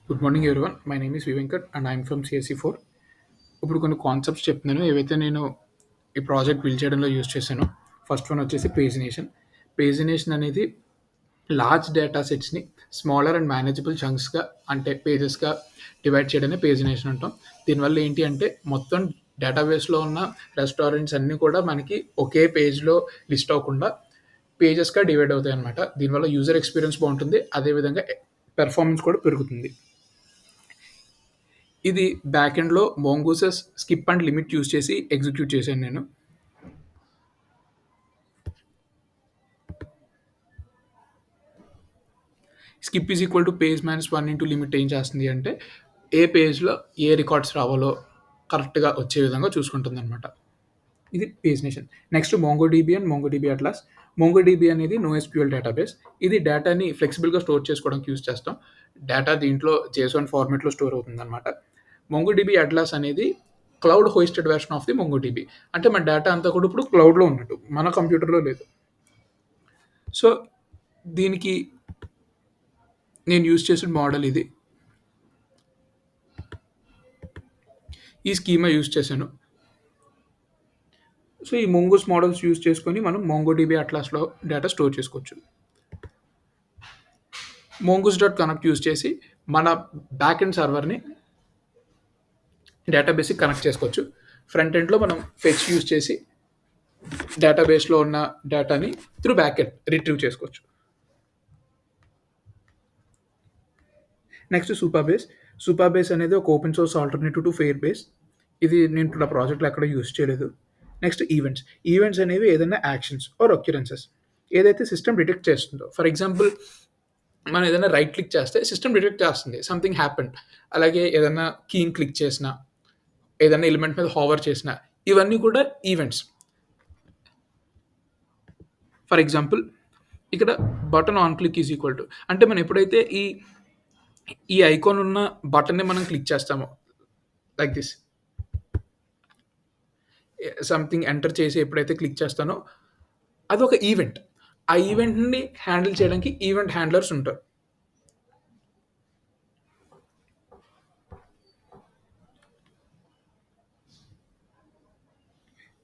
Good morning everyone. My name is V Venkat and I'm from CSC 4. ఇప్పుడు కొన్ని concepts చెప్తున్నాను ఏవైతే నేను ఈ ప్రాజెక్ట్ బిల్డ్ చేయడంలో యూజ్ చేశానో. ఫస్ట్ వన్ వచ్చేసి పేజినేషన్. పేజినేషన్ అనేది లార్జ్ డేటా సెట్స్ని స్మాలర్ అండ్ మేనేజబుల్ చంక్స్గా అంటే పేజెస్గా డివైడ్ చేయడమే పేజినేషన్ అంటాం. దీనివల్ల ఏంటి అంటే మొత్తం డేటాబేస్లో ఉన్న రెస్టారెంట్స్ అన్నీ కూడా మనకి ఒకే పేజ్లో లిస్ట్ అవ్వకుండా పేజెస్గా డివైడ్ అవుతాయి అనమాట. దీనివల్ల యూజర్ ఎక్స్పీరియన్స్ బాగుంటుంది, అదేవిధంగా పెర్ఫార్మెన్స్ కూడా పెరుగుతుంది. ఇది బ్యాక్ ఎండ్‌లో మోంగోసెస్ స్కిప్ అండ్ లిమిట్ యూజ్ చేసి ఎగ్జిక్యూట్ చేశాను నేను. Skip is equal to page minus 1 into limit ఏం చేస్తుంది అంటే ఏ పేజ్‌లో ఏ రికార్డ్స్ రావాలో కరెక్ట్‌గా వచ్చే విధంగా చూసుకుంటుందనమాట. ఇది pagination. Next MongoDB and MongoDB atlas. MongoDB అనేది నోఎస్క్యూఎల్ డేటాబేస్. ఇది డేటాని ఫ్లెక్సిబుల్‌గా స్టోర్ చేసుకోవడానికి యూజ్ చేస్తాం. డేటా దీంట్లో జేసన్ ఫార్మాట్‌లో స్టోర్ అవుతుందనమాట. మోంగోడీబీ అట్లాస్ అనేది cloud hosted version of the MongoDB. అంటే మన డేటా అంతా కూడా ఇప్పుడు క్లౌడ్‌లో ఉన్నట్టు, మన కంప్యూటర్‌లో లేదు. సో దీనికి నేను యూజ్ చేసిన మోడల్ ఇది. ఈ స్కీమా యూజ్ చేశాను. సో ఈ మోంగోస్ మోడల్స్ యూజ్ చేసుకొని మనం మోంగోడీబీ అట్లాస్‌లో డేటా స్టోర్ చేసుకోవచ్చు. మోంగోస్ డాట్ కనెక్ట్ యూజ్ చేసి మన బ్యాక్ ఎండ్ సర్వర్‌ని డేటాబేస్‌కి కనెక్ట్ చేసుకోవచ్చు. ఫ్రంట్ ఎండ్‌లో మనం ఫెచ్ యూజ్ చేసి డేటాబేస్‌లో ఉన్న డేటాని త్రూ బ్యాక్ ఎండ్ రిట్రీవ్ చేసుకోవచ్చు. నెక్స్ట్ సూపర్బేస్. సూపర్బేస్ అనేది ఒక open source alternative to fair base. ఇది నేను ఇప్పుడు నా ప్రాజెక్ట్‌లో ఎక్కడ యూజ్ చేయలేదు. Next events. ఈవెంట్స్ అనేవి ఏదైనా యాక్షన్స్ ఆర్ అక్యురెన్సెస్ ఏదైతే సిస్టమ్ డిటెక్ట్ చేస్తుందో. ఫర్ ఎగ్జాంపుల్ మనం ఏదైనా రైట్ క్లిక్ చేస్తే సిస్టమ్ డిటెక్ట్ చేస్తుంది సంథింగ్ హ్యాపెండ్. అలాగే ఏదైనా కీని క్లిక్ చేసినా, ఏదైనా ఎలిమెంట్ మీద హోవర్ చేసినా ఇవన్నీ కూడా ఈవెంట్స్. ఫర్ ఎగ్జాంపుల్ ఇక్కడ button on click is equal to అంటే మనం ఎప్పుడైతే ఈ ఐకాన్ ఉన్న బటన్‌ని మనం క్లిక్ చేస్తామో లైక్ దిస్. సంథింగ్ ఎంటర్ చేసి ఎప్పుడైతే క్లిక్ చేస్తానో అదొక ఈవెంట్. ఆ ఈవెంట్‌ని హ్యాండిల్ చేయడానికి ఈవెంట్ హ్యాండ్లర్స్ ఉంటారు.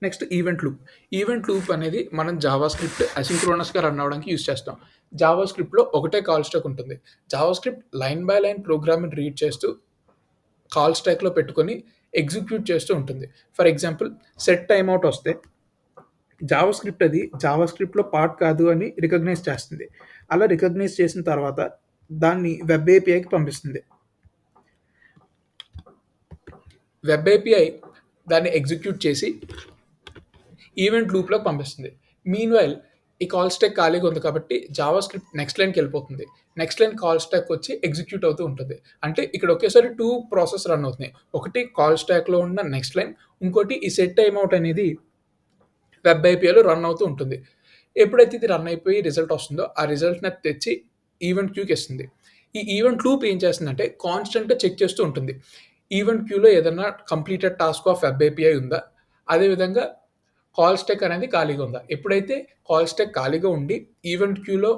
Next event loop. Event loop అనేది మనం జావా స్క్రిప్ట్ అసింక్రోనస్‌గా రన్ అవ్వడానికి యూజ్ చేస్తాం. జావా స్క్రిప్ట్‌లో ఒకటే కాల్ స్టాక్ ఉంటుంది. Java script line by line ప్రోగ్రామ్‌ని రీడ్ చేస్తూ కాల్ స్టాక్‌లో పెట్టుకొని ఎగ్జిక్యూట్ చేస్తూ ఉంటుంది. For example set time out వస్తే జావా స్క్రిప్ట్ అది జావా స్క్రిప్ట్‌లో పార్ట్ కాదు అని రికగ్నైజ్ చేస్తుంది. అలా రికగ్నైజ్ చేసిన తర్వాత దాన్ని వెబ్ ఏపీఐకి పంపిస్తుంది. వెబ్ ఏపీఐ దాన్ని ఎగ్జిక్యూట్ చేసి ఈవెంట్ లూప్‌లోకి పంపిస్తుంది. మీన్‌వైల్ ఈ కాల్ స్టాక్ ఖాళీగా ఉంది కాబట్టి జావా స్క్రిప్ట్ నెక్స్ట్ లైన్‌కి వెళ్ళిపోతుంది. నెక్స్ట్ లైన్ కాల్ స్టాక్ వచ్చి ఎగ్జిక్యూట్ అవుతూ ఉంటుంది. అంటే ఇక్కడ ఒకేసారి 2 ప్రాసెస్ రన్ అవుతున్నాయి. ఒకటి కాల్ స్టాక్‌లో ఉన్న నెక్స్ట్ లైన్, ఇంకోటి ఈ సెట్ టైమ్ అవుట్ అనేది వెబ్ ఐపీఐలో రన్ అవుతూ ఉంటుంది. ఎప్పుడైతే ఇది రన్ అయిపోయి రిజల్ట్ వస్తుందో ఆ రిజల్ట్‌ని అది తెచ్చి ఈవెంట్ క్యూకి ఇస్తుంది. ఈ ఈవెంట్ లూప్ ఏం చేస్తుందంటే కాన్స్టెంట్‌గా చెక్ చేస్తూ ఉంటుంది. ఈవెంట్ క్యూలో ఏదన్నా completed task of web API ఉందా? అదేవిధంగా కాల్ స్టాక్ అనేది ఖాళీగా ఉందా? ఎప్పుడైతే కాల్ స్టాక్ ఖాళీగా ఉండి ఈవెంట్ క్యూలో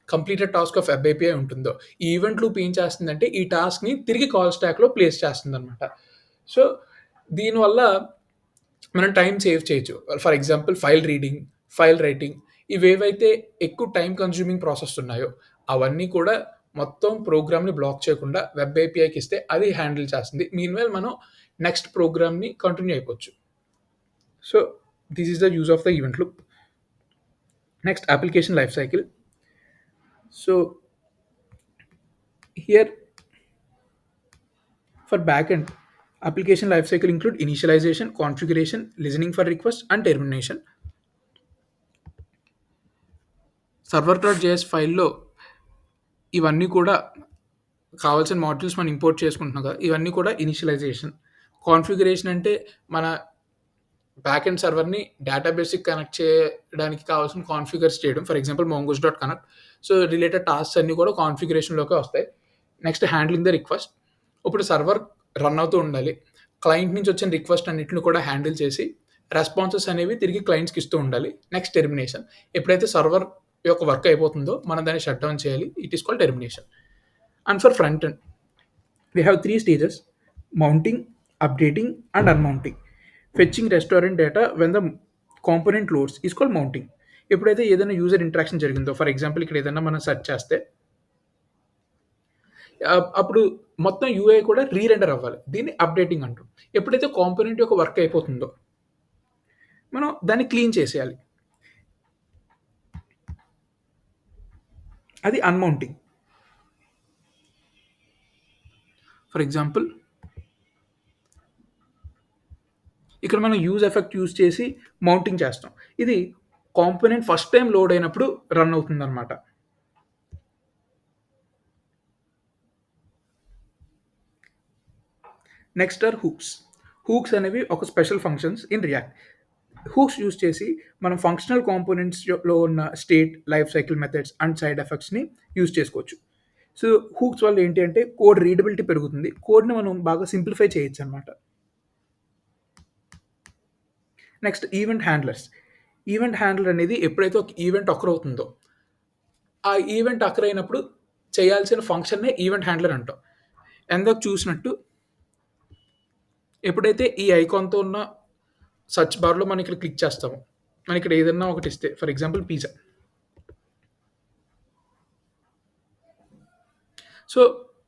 completed task of web API ఉంటుందో, ఈ ఈవెంట్ లూప్ ఏం చేస్తుందంటే ఈ టాస్క్‌ని తిరిగి కాల్ స్టాక్‌లో ప్లేస్ చేస్తుందనమాట. సో దీనివల్ల మనం టైం సేవ్ చేయొచ్చు. For example file reading, file writing ఇవేవైతే ఎక్కువ టైమ్ కన్స్యూమింగ్ ప్రాసెస్ ఉన్నాయో అవన్నీ కూడా మొత్తం ప్రోగ్రామ్‌ని బ్లాక్ చేయకుండా వెబ్ ఏపీఐకి ఇస్తే అది హ్యాండిల్ చేస్తుంది. మీన్‌వైల్ మనం నెక్స్ట్ ప్రోగ్రామ్‌ని కంటిన్యూ అయిపోవచ్చు. So this is the use of the event loop. Next, application lifecycle. So here for backend, application lifecycle include initialization, configuration, listening for request and termination. server.js ఫైల్‌లో ఇవన్నీ కూడా కావాల్సిన modules మనం import చేసుకుంటున్నాం కదా! ఇవన్నీ కూడా ఇనిషియలైజేషన్. కాన్ఫిగరేషన్ అంటే మన బ్యాక్ ఎండ్ సర్వర్‌ని డేటాబేస్‌కి కనెక్ట్ చేయడానికి కావాల్సిన కాన్ఫిగర్స్ చేయడం. For example mongoose dot connect. So related tasks అన్నీ కూడా కాన్ఫిగరేషన్‌లోకే వస్తాయి. Next handling the request. ఇప్పుడు సర్వర్ రన్ అవుతూ ఉండాలి. క్లయింట్ నుంచి వచ్చిన రిక్వెస్ట్ అన్నిటిని కూడా హ్యాండిల్ చేసి రెస్పాన్సెస్ అనేవి తిరిగి క్లయింట్స్‌కి ఇస్తూ ఉండాలి. Next termination. ఎప్పుడైతే సర్వర్ యొక్క వర్క్ అయిపోతుందో మనం దాన్ని షట్ డౌన్ చేయాలి. It is called termination. And for front end We have three stages: mounting, updating, and unmounting. Fetching restaurant data when the component loads is called mounting. ఎప్పుడైతే ఏదైనా user interaction జరిగిందో, for example ఇక్కడ ఏదైనా మనం search చేస్తే అప్పుడు మొత్తం UI కూడా రీరెండర్ అవ్వాలి. దీన్ని అప్డేటింగ్ అంటాం. ఎప్పుడైతే కాంపోనెంట్ యొక్క వర్క్ అయిపోతుందో మనం దాన్ని క్లీన్ చేసేయాలి. అది అన్మౌంటింగ్. ఫర్ ఎగ్జాంపుల్ ఇక్కడ మనం యూజ్ ఎఫెక్ట్ యూజ్ చేసి మౌంటింగ్ చేస్తాం. ఇది కాంపోనెంట్ ఫస్ట్ టైం లోడ్ అయినప్పుడు రన్ అవుతుందన్నమాట. Next are hooks. హూక్స్ అనేవి ఒక special functions in react. Hooks use చేసి మనం ఫంక్షనల్ కాంపోనెంట్స్లో ఉన్న state, life cycle methods and side ఎఫెక్ట్స్ని యూజ్ చేసుకోవచ్చు. సో హూక్స్ వల్ల ఏంటి అంటే కోడ్ రీడబిలిటీ పెరుగుతుంది. కోడ్ని మనం బాగా సింప్లిఫై చేయొచ్చు అనమాట. Next event handlers. Event handler అనేది ఎప్పుడైతే ఒక ఈవెంట్ అక్కర్ అవుతుందో ఆ ఈవెంట్ అక్కర్ అయినప్పుడు చేయాల్సిన ఫంక్షన్నే ఈవెంట్ హ్యాండ్లర్ అంటాం. ఎందాక చూసినట్టు ఎప్పుడైతే ఈ ఐకాన్‌తో ఉన్న సెర్చ్ బార్‌లో మనం ఇక్కడ క్లిక్ చేస్తామో, మనం ఇక్కడ ఏదన్నా ఒకటి ఇస్తే ఫర్ ఎగ్జాంపుల్ పిజ్జా. సో,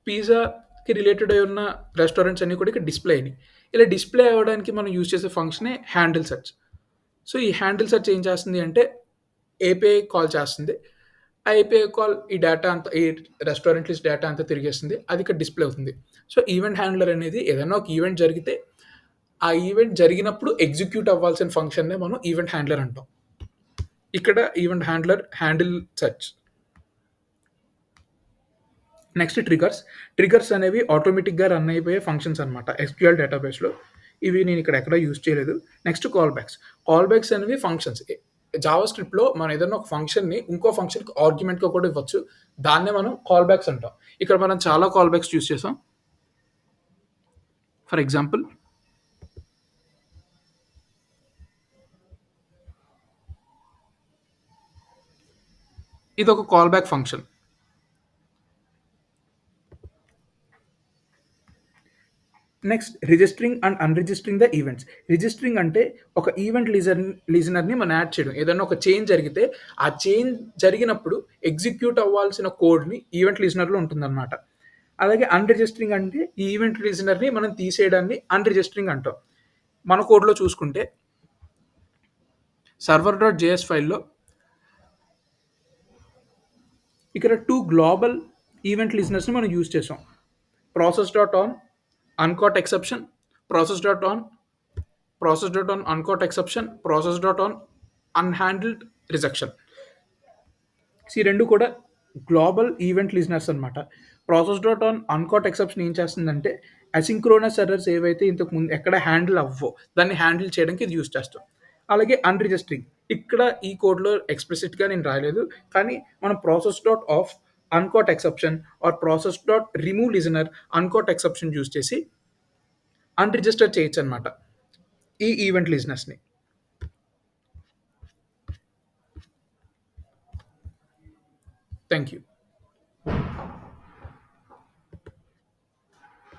పిజ్జాకి రిలేటెడ్ అయి ఉన్న రెస్టారెంట్స్ అన్నీ కూడా ఇక్కడ డిస్‌ప్లే అయినాయి. ఇలా డిస్‌ప్లే అవ్వడానికి మనం యూజ్ చేసే ఫంక్షనే హ్యాండిల్ సెర్చ్. సో, ఈ హ్యాండిల్ సెర్చ్ ఏం చేస్తుంది అంటే ఏపీఐ కాల్ చేస్తుంది. ఆ ఏపీఐ కాల్ ఈ డేటా అంతా ఈ రెస్టారెంట్ లిస్ట్ డేటా అంతా తిరిగేస్తుంది. అది ఇక్కడ డిస్‌ప్లే అవుతుంది. సో, ఈవెంట్ హ్యాండ్లర్ అనేది ఏదైనా ఒక ఈవెంట్ జరిగితే, ఆ ఈవెంట్ జరిగినప్పుడు ఎగ్జిక్యూట్ అవ్వాల్సిన ఫంక్షన్‌నే మనం ఈవెంట్ హ్యాండ్లర్ అంటాం. ఇక్కడ event handler handle search. Next triggers. Triggers అనేవి ఆటోమేటిక్‌గా రన్ అయిపోయే ఫంక్షన్స్ అనమాట ఎస్‌క్యూఎల్ డేటాబేస్‌లో. ఇవి నేను ఇక్కడ ఎక్కడ యూజ్ చేయలేదు. Next call backs. Call backs అనేవి ఫంక్షన్స్. జావా స్క్రిప్ట్‌లో మనం ఏదైనా ఒక ఫంక్షన్‌ని ఇంకో ఫంక్షన్‌కి ఆర్గ్యుమెంట్‌గా కూడా ఇవ్వచ్చు. దాన్నే మనం కాల్ బ్యాక్స్ అంటాం. ఇక్కడ మనం చాలా కాల్ బ్యాక్స్ యూజ్ చేసాం. ఫర్ ఎగ్జాంపుల్ ఇదొక callback function. Next registering and unregistering the events. Registering అంటే ఒక ఈవెంట్ లిజనర్‌ని మనం యాడ్ చేయడం. ఏదైనా ఒక చేంజ్ జరిగితే, ఆ చేంజ్ జరిగినప్పుడు ఎగ్జిక్యూట్ అవ్వాల్సిన కోడ్‌ని ఈవెంట్ లిజనర్‌లో ఉంటుందన్నమాట. అలాగే అన్‌రిజిస్టరింగ్ అంటే ఈ ఈవెంట్ లిజనర్‌ని మనం తీసేయడాన్ని అన్‌రిజిస్టరింగ్ అంటాం. మన కోడ్‌లో చూసుకుంటే server.js ఫైల్‌లో ఇక్కడ 2 గ్లోబల్ ఈవెంట్ లిజనర్స్‌ని మనం యూజ్ చేసాం. process.on uncaught exception, process.on process.on uncaught exception, process.on unhandled rejection. So ఈ 2 కూడా గ్లోబల్ ఈవెంట్ లిజనర్స్ అనమాట. ప్రాసెస్.ఆన్ అన్‌కాట్ ఎక్సెప్షన్ ఏం చేస్తుందంటే అసింక్రోనస్ ఎర్రర్స్ ఏవైతే ఇంతకుముందు ఎక్కడ హ్యాండిల్ అవ్వవో దాన్ని హ్యాండిల్ చేయడానికి ఇది యూజ్ చేస్తాం. అలాగే అన్‌రిజిస్టరింగ్. ఇక్కడ ఈ కోడ్‌లో ఎక్స్‌ప్లిసిట్‌గా నేను రాయలేదు. కానీ మనం process off uncaught exception or process remove listener uncaught exception use చేసి అన్‌రిజిస్టర్ చేయొచ్చనమాట ఈ ఈవెంట్ లిజనర్స్‌ని. Thank you.